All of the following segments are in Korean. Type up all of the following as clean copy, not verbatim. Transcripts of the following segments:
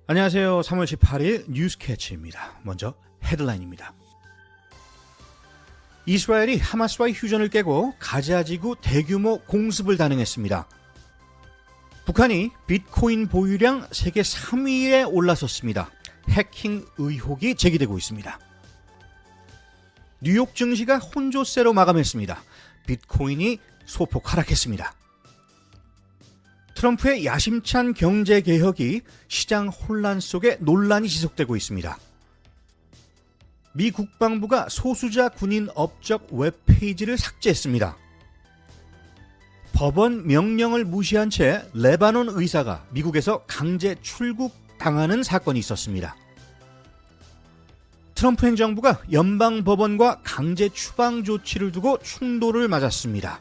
안녕하세요. 3월 18일 뉴스캐치입니다. 먼저 헤드라인입니다. 이스라엘이 하마스와의 휴전을 깨고 가자지구 대규모 공습을 단행했습니다. 북한이 비트코인 보유량 세계 3위에 올라섰습니다. 해킹 의혹이 제기되고 있습니다. 뉴욕 증시가 혼조세로 마감했습니다. 비트코인이 소폭 하락했습니다. 트럼프의 야심찬 경제개혁이 시장 혼란 속에 논란이 지속되고 있습니다. 미 국방부가 소수자 군인 업적 웹페이지를 삭제했습니다. 법원 명령을 무시한 채 레바논 의사가 미국에서 강제 출국당하는 사건이 있었습니다. 트럼프 행정부가 연방법원과 강제 추방 조치를 두고 충돌을 맞았습니다.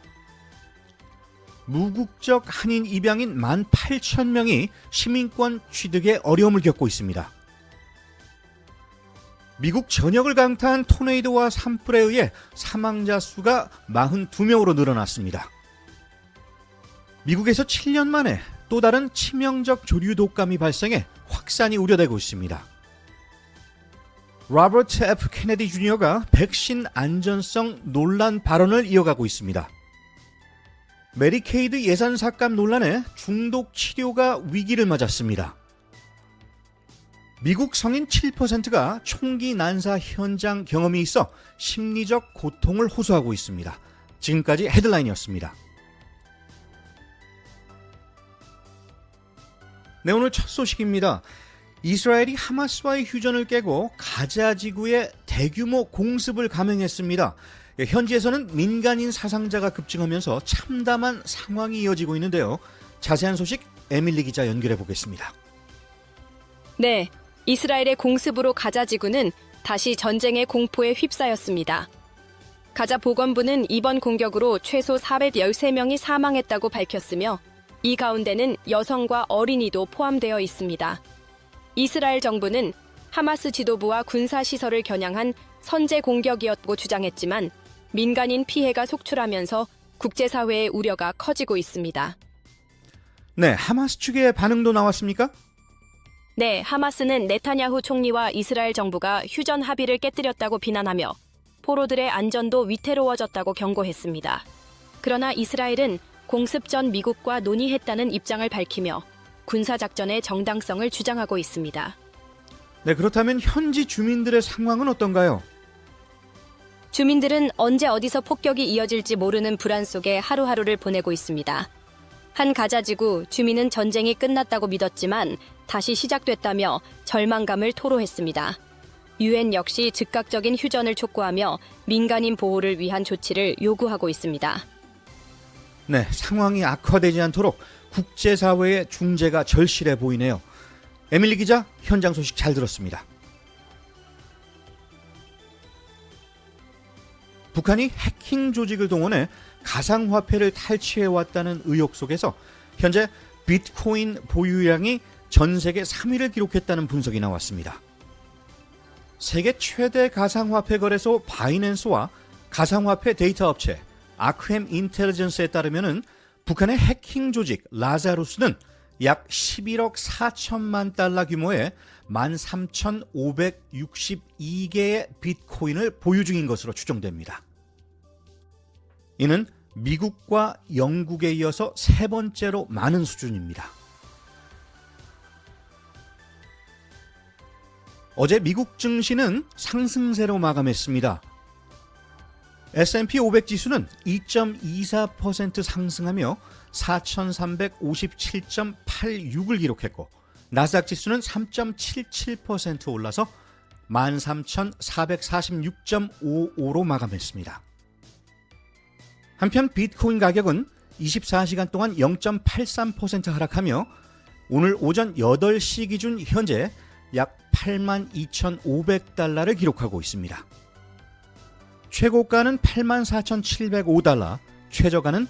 무국적 한인 입양인 18,000명이 시민권 취득에 어려움을 겪고 있습니다. 미국 전역을 강타한 토네이도와 산불에 의해 사망자 수가 42명으로 늘어났습니다. 미국에서 7년 만에 또 다른 치명적 조류 독감이 발생해 확산이 우려되고 있습니다. 로버트 F. 케네디 주니어가 백신 안전성 논란 발언을 이어가고 있습니다. 메디케이드 예산 삭감 논란에 중독 치료가 위기를 맞았습니다. 미국 성인 7%가 총기 난사 현장 경험이 있어 심리적 고통을 호소하고 있습니다. 지금까지 헤드라인이었습니다. 네, 오늘 첫 소식입니다. 이스라엘이 하마스와의 휴전을 깨고 가자 지구에 대규모 공습을 감행했습니다. 현지에서는 민간인 사상자가 급증하면서 참담한 상황이 이어지고 있는데요. 자세한 소식 에밀리 기자 연결해 보겠습니다. 네, 이스라엘의 공습으로 가자 지구는 다시 전쟁의 공포에 휩싸였습니다. 가자 보건부는 이번 공격으로 최소 413명이 사망했다고 밝혔으며 이 가운데는 여성과 어린이도 포함되어 있습니다. 이스라엘 정부는 하마스 지도부와 군사시설을 겨냥한 선제 공격이었고 주장했지만 민간인 피해가 속출하면서 국제사회의 우려가 커지고 있습니다. 네, 하마스 측의 반응도 나왔습니까? 네, 하마스는 네타냐후 총리와 이스라엘 정부가 휴전 합의를 깨뜨렸다고 비난하며 포로들의 안전도 위태로워졌다고 경고했습니다. 그러나 이스라엘은 공습 전 미국과 논의했다는 입장을 밝히며 군사작전의 정당성을 주장하고 있습니다. 네, 그렇다면 현지 주민들의 상황은 어떤가요? 주민들은 언제 어디서 폭격이 이어질지 모르는 불안 속에 하루하루를 보내고 있습니다. 한 가자지구 주민은 전쟁이 끝났다고 믿었지만 다시 시작됐다며 절망감을 토로했습니다. 유엔 역시 즉각적인 휴전을 촉구하며 민간인 보호를 위한 조치를 요구하고 있습니다. 네, 상황이 악화되지 않도록 국제사회의 중재가 절실해 보이네요. 에밀리 기자, 현장 소식 잘 들었습니다. 북한이 해킹 조직을 동원해 가상화폐를 탈취해왔다는 의혹 속에서 현재 비트코인 보유량이 전 세계 3위를 기록했다는 분석이 나왔습니다. 세계 최대 가상화폐 거래소 바이낸스와 가상화폐 데이터 업체 아크햄 인텔리전스에 따르면 북한의 해킹 조직 라자루스는 약 11억 4천만 달러 규모의 13,562개의 비트코인을 보유 중인 것으로 추정됩니다. 이는 미국과 영국에 이어서 세 번째로 많은 수준입니다. 어제 미국 증시는 상승세로 마감했습니다. S&P 500 지수는 2.24% 상승하며 4,357.86을 기록했고 나스닥 지수는 3.77% 올라서 13,446.55로 마감했습니다. 한편 비트코인 가격은 24시간 동안 0.83% 하락하며 오늘 오전 8시 기준 현재 약 82,500달러를 기록하고 있습니다. 최고가는 84,705달러, 최저가는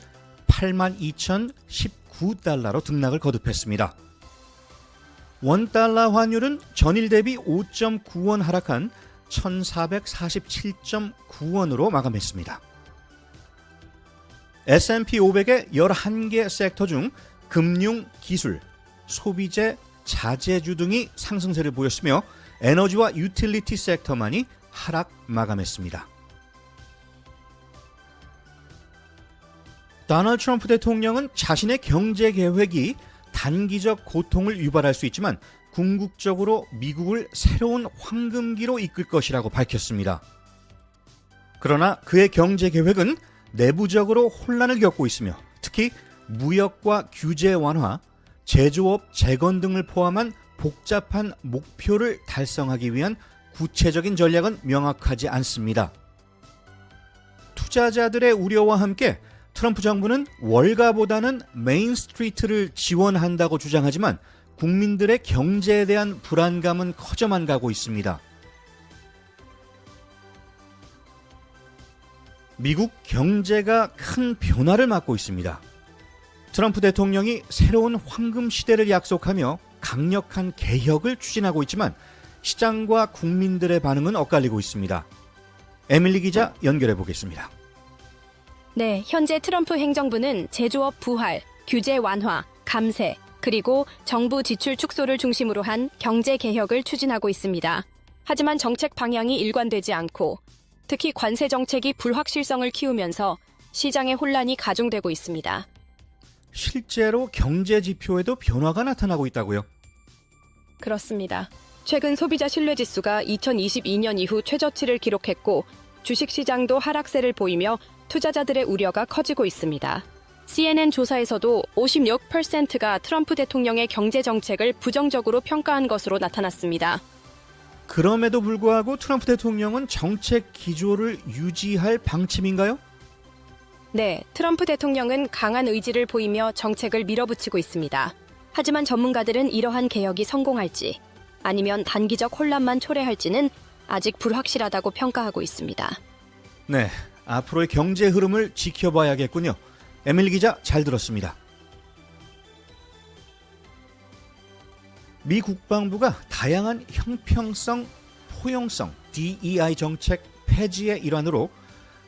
82,019달러로 등락을 거듭했습니다. 원달러 환율은 전일 대비 5.9원 하락한 1,447.9원으로 마감했습니다. S&P 500의 11개 섹터 중 금융, 기술, 소비재, 자재주 등이 상승세를 보였으며 에너지와 유틸리티 섹터만이 하락 마감했습니다. 도널드 트럼프 대통령은 자신의 경제 계획이 단기적 고통을 유발할 수 있지만 궁극적으로 미국을 새로운 황금기로 이끌 것이라고 밝혔습니다. 그러나 그의 경제 계획은 내부적으로 혼란을 겪고 있으며 특히 무역과 규제 완화, 제조업 재건 등을 포함한 복잡한 목표를 달성하기 위한 구체적인 전략은 명확하지 않습니다. 투자자들의 우려와 함께 트럼프 정부는 월가보다는 메인스트리트를 지원한다고 주장하지만 국민들의 경제에 대한 불안감은 커져만 가고 있습니다. 미국 경제가 큰 변화를 맞고 있습니다. 트럼프 대통령이 새로운 황금 시대를 약속하며 강력한 개혁을 추진하고 있지만 시장과 국민들의 반응은 엇갈리고 있습니다. 에밀리 기자 연결해 보겠습니다. 네, 현재 트럼프 행정부는 제조업 부활, 규제 완화, 감세, 그리고 정부 지출 축소를 중심으로 한 경제 개혁을 추진하고 있습니다. 하지만 정책 방향이 일관되지 않고 특히 관세 정책이 불확실성을 키우면서 시장의 혼란이 가중되고 있습니다. 실제로 경제 지표에도 변화가 나타나고 있다고요? 그렇습니다. 최근 소비자 신뢰지수가 2022년 이후 최저치를 기록했고 주식시장도 하락세를 보이며 투자자들의 우려가 커지고 있습니다. CNN 조사에서도 56%가 트럼프 대통령의 경제 정책을 부정적으로 평가한 것으로 나타났습니다. 그럼에도 불구하고 트럼프 대통령은 정책 기조를 유지할 방침인가요? 네, 트럼프 대통령은 강한 의지를 보이며 정책을 밀어붙이고 있습니다. 하지만 전문가들은 이러한 개혁이 성공할지 아니면 단기적 혼란만 초래할지는 아직 불확실하다고 평가하고 있습니다. 네, 앞으로의 경제 흐름을 지켜봐야겠군요. 에밀리 기자 잘 들었습니다. 미 국방부가 다양한 형평성, 포용성, DEI 정책 폐지의 일환으로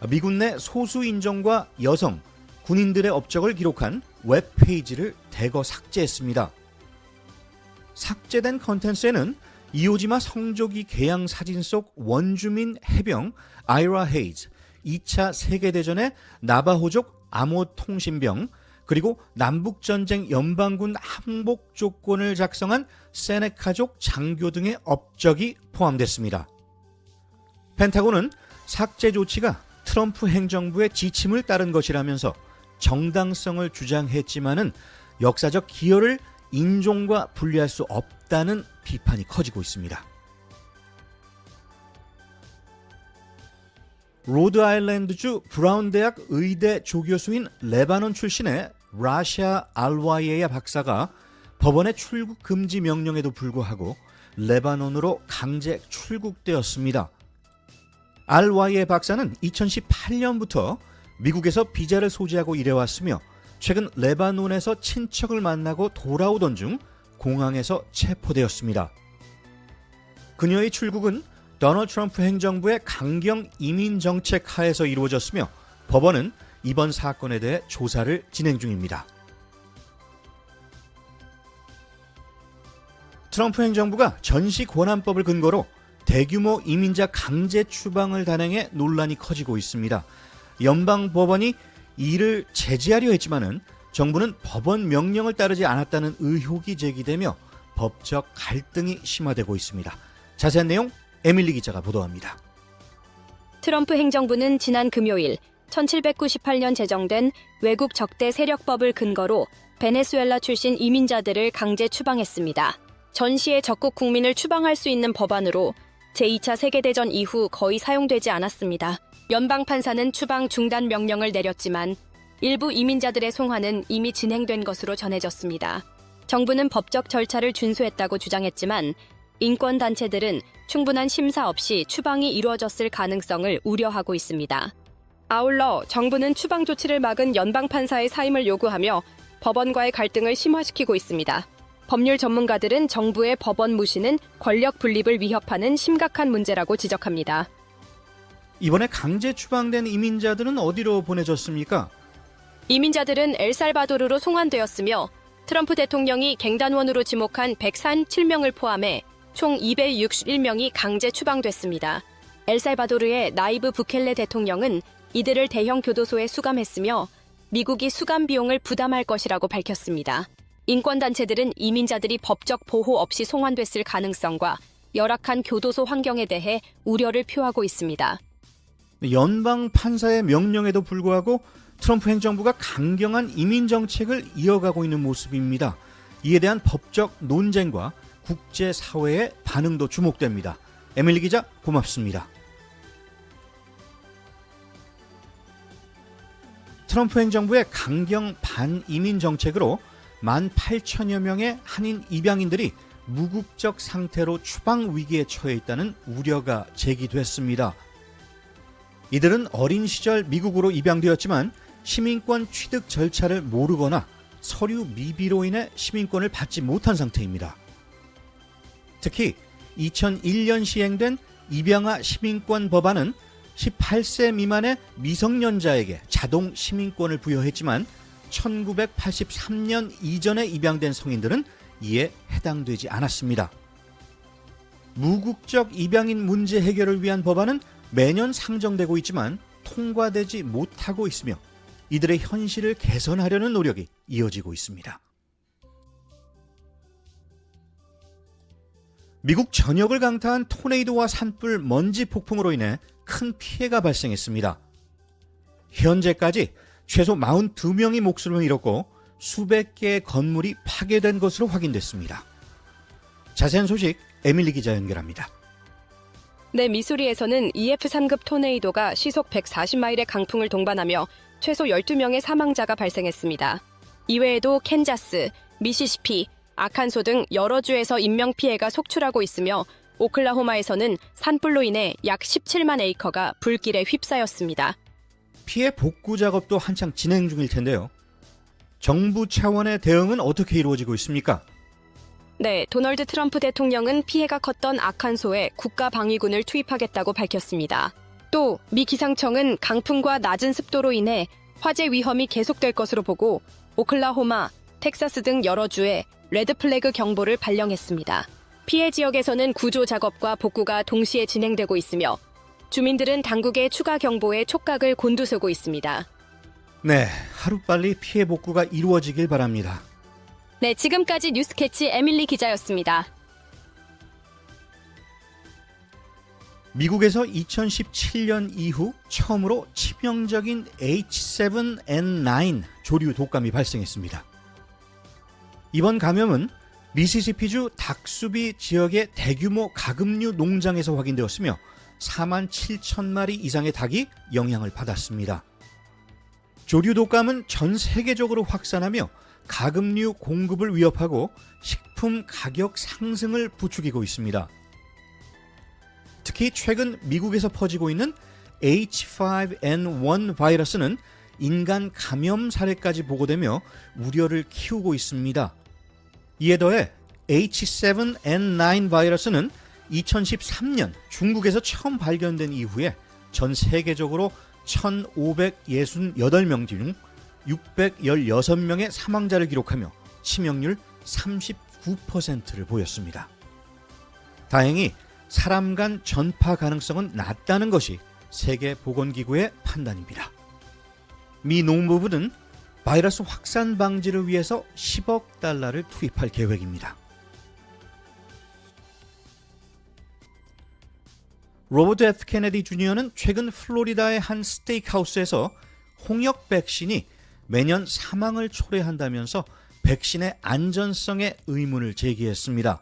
미군 내 소수 인종과 여성, 군인들의 업적을 기록한 웹페이지를 대거 삭제했습니다. 삭제된 컨텐츠에는 이오지마 성조기 개양 사진 속 원주민 해병 아이라 헤이즈, 2차 세계대전의 나바호족 아모 통신병, 그리고 남북전쟁 연방군 항복 조건을 작성한 세네카족 장교 등의 업적이 포함됐습니다. 펜타곤은 삭제 조치가 트럼프 행정부의 지침을 따른 것이라면서 정당성을 주장했지만은 역사적 기여를 인종과 분리할 수 없다는 비판이 커지고 있습니다. 로드아일랜드주 브라운 대학 의대 조교수인 레바논 출신의 라샤 알와이에야 박사가 법원의 출국 금지 명령에도 불구하고 레바논으로 강제 출국되었습니다. 알와이에 박사는 2018년부터 미국에서 비자를 소지하고 일해왔으며 최근 레바논에서 친척을 만나고 돌아오던 중 공항에서 체포되었습니다. 그녀의 출국은 도널드 트럼프 행정부의 강경 이민 정책 하에서 이루어졌으며 법원은 이번 사건에 대해 조사를 진행 중입니다. 트럼프 행정부가 전시권한법을 근거로 대규모 이민자 강제 추방을 단행해 논란이 커지고 있습니다. 연방법원이 이를 제지하려 했지만은 정부는 법원 명령을 따르지 않았다는 의혹이 제기되며 법적 갈등이 심화되고 있습니다. 자세한 내용 에밀리 기자가 보도합니다. 트럼프 행정부는 지난 금요일 1798년 제정된 외국 적대 세력법을 근거로 베네수엘라 출신 이민자들을 강제 추방했습니다. 전시의 적국 국민을 추방할 수 있는 법안으로 제2차 세계대전 이후 거의 사용되지 않았습니다. 연방판사는 추방 중단 명령을 내렸지만 일부 이민자들의 송환은 이미 진행된 것으로 전해졌습니다. 정부는 법적 절차를 준수했다고 주장했지만 인권단체들은 충분한 심사 없이 추방이 이루어졌을 가능성을 우려하고 있습니다. 아울러 정부는 추방 조치를 막은 연방판사의 사임을 요구하며 법원과의 갈등을 심화시키고 있습니다. 법률 전문가들은 정부의 법원 무시는 권력 분립을 위협하는 심각한 문제라고 지적합니다. 이번에 강제 추방된 이민자들은 어디로 보내졌습니까? 이민자들은 엘살바도르로 송환되었으며 트럼프 대통령이 갱단원으로 지목한 137명을 포함해 총 261명이 강제 추방됐습니다. 엘살바도르의 나이브 부켈레 대통령은 이들을 대형 교도소에 수감했으며 미국이 수감 비용을 부담할 것이라고 밝혔습니다. 인권단체들은 이민자들이 법적 보호 없이 송환됐을 가능성과 열악한 교도소 환경에 대해 우려를 표하고 있습니다. 연방 판사의 명령에도 불구하고 트럼프 행정부가 강경한 이민 정책을 이어가고 있는 모습입니다. 이에 대한 법적 논쟁과 국제사회의 반응도 주목됩니다. 에밀리 기자, 고맙습니다. 트럼프 행정부의 강경 반이민 정책으로 18,000여 명의 한인 입양인들이 무국적 상태로 추방 위기에 처해 있다는 우려가 제기됐습니다. 이들은 어린 시절 미국으로 입양되었지만 시민권 취득 절차를 모르거나 서류 미비로 인해 시민권을 받지 못한 상태입니다. 특히 2001년 시행된 입양아 시민권 법안은 18세 미만의 미성년자에게 자동 시민권을 부여했지만 1983년 이전에 입양된 성인들은 이에 해당되지 않았습니다. 무국적 입양인 문제 해결을 위한 법안은 매년 상정되고 있지만 통과되지 못하고 있으며 이들의 현실을 개선하려는 노력이 이어지고 있습니다. 미국 전역을 강타한 토네이도와 산불, 먼지 폭풍으로 인해 큰 피해가 발생했습니다. 현재까지 최소 42명이 목숨을 잃었고 수백 개의 건물이 파괴된 것으로 확인됐습니다. 자세한 소식 에밀리 기자 연결합니다. 네, 미수리에서는 EF3급 토네이도가 시속 140마일의 강풍을 동반하며 최소 12명의 사망자가 발생했습니다. 이외에도 캔자스, 미시시피, 아칸소 등 여러 주에서 인명피해가 속출하고 있으며 오클라호마에서는 산불로 인해 약 17만 에이커가 불길에 휩싸였습니다. 피해 복구 작업도 한창 진행 중일 텐데요. 정부 차원의 대응은 어떻게 이루어지고 있습니까? 네, 도널드 트럼프 대통령은 피해가 컸던 아칸소에 국가방위군을 투입하겠다고 밝혔습니다. 또 미 기상청은 강풍과 낮은 습도로 인해 화재 위험이 계속될 것으로 보고 오클라호마, 텍사스 등 여러 주에 레드 플래그 경보를 발령했습니다. 피해 지역에서는 구조 작업과 복구가 동시에 진행되고 있으며 주민들은 당국의 추가 경보에 촉각을 곤두세우고 있습니다. 네, 하루빨리 피해 복구가 이루어지길 바랍니다. 네, 지금까지 뉴스캐치 에밀리 기자였습니다. 미국에서 2017년 이후 처음으로 치명적인 H7N9 조류 독감이 발생했습니다. 이번 감염은 미시시피주 닥수비 지역의 대규모 가금류 농장에서 확인되었으며 4만 7천 마리 이상의 닭이 영향을 받았습니다. 조류 독감은 전 세계적으로 확산하며 가금류 공급을 위협하고 식품 가격 상승을 부추기고 있습니다. 특히 최근 미국에서 퍼지고 있는 H5N1 바이러스는 인간 감염 사례까지 보고되며 우려를 키우고 있습니다. 이에 더해 H7N9 바이러스는 2013년 중국에서 처음 발견된 이후에 전 세계적으로 1,568명 중 616명의 사망자를 기록하며 치명률 39%를 보였습니다. 다행히 사람 간 전파 가능성은 낮다는 것이 세계보건기구의 판단입니다. 미 농무부는 바이러스 확산 방지를 위해서 10억 달러를 투입할 계획입니다. 로버트 F. 케네디 주니어는 최근 플로리다의 한 스테이크하우스에서 홍역 백신이 매년 사망을 초래한다면서 백신의 안전성에 의문을 제기했습니다.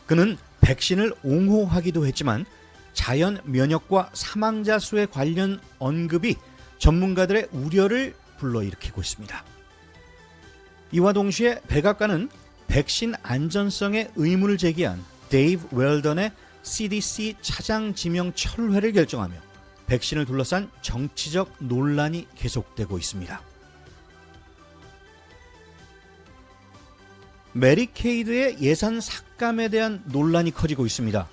그는 백신을 옹호하기도 했지만 자연 면역과 사망자 수에 관련 언급이 전문가들의 우려를 불러일으키고 있습니다. 이와 동시에 백악관은 백신 안전성에 의문을 제기한 데이브 웰던의 CDC 차장 지명 철회를 결정하며 백신을 둘러싼 정치적 논란이 계속되고 있습니다. 메디케이드의 예산 삭감에 대한 논란이 커지고 있습니다.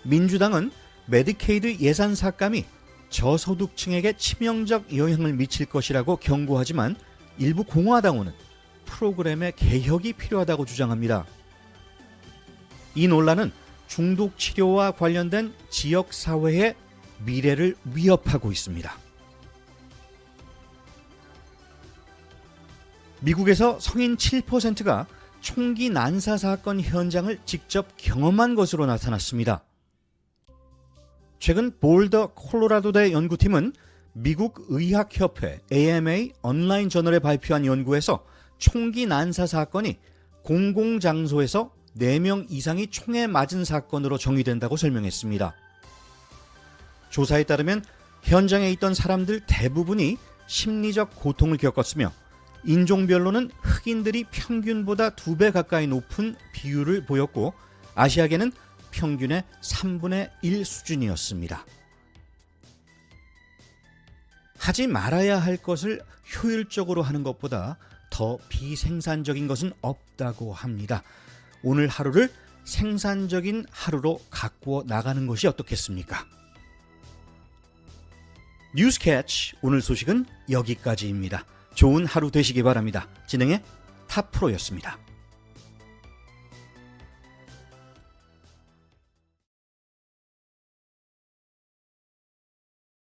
민주당은 메디케이드 예산 삭감이 저소득층에게 치명적 영향을 미칠 것이라고 경고하지만 일부 공화당원은 프로그램의 개혁이 필요하다고 주장합니다. 이 논란은 중독 치료와 관련된 지역 사회의 미래를 위협하고 있습니다. 미국에서 성인 7%가 총기 난사 사건 현장을 직접 경험한 것으로 나타났습니다. 최근 볼더 콜로라도대 연구팀은 미국 의학협회 AMA 온라인 저널에 발표한 연구에서 총기 난사 사건이 공공장소에서 4명 이상이 총에 맞은 사건으로 정의된다고 설명했습니다. 조사에 따르면 현장에 있던 사람들 대부분이 심리적 고통을 겪었으며 인종별로는 흑인들이 평균보다 2배 가까이 높은 비율을 보였고 아시아계는 평균의 3분의 1 수준이었습니다. 하지 말아야 할 것을 효율적으로 하는 것보다 더 비생산적인 것은 없다고 합니다. 오늘 하루를 생산적인 하루로 가꾸어 나가는 것이 어떻겠습니까? 뉴스캐치 오늘 소식은 여기까지입니다. 좋은 하루 되시기 바랍니다. 진행의 탑프로였습니다.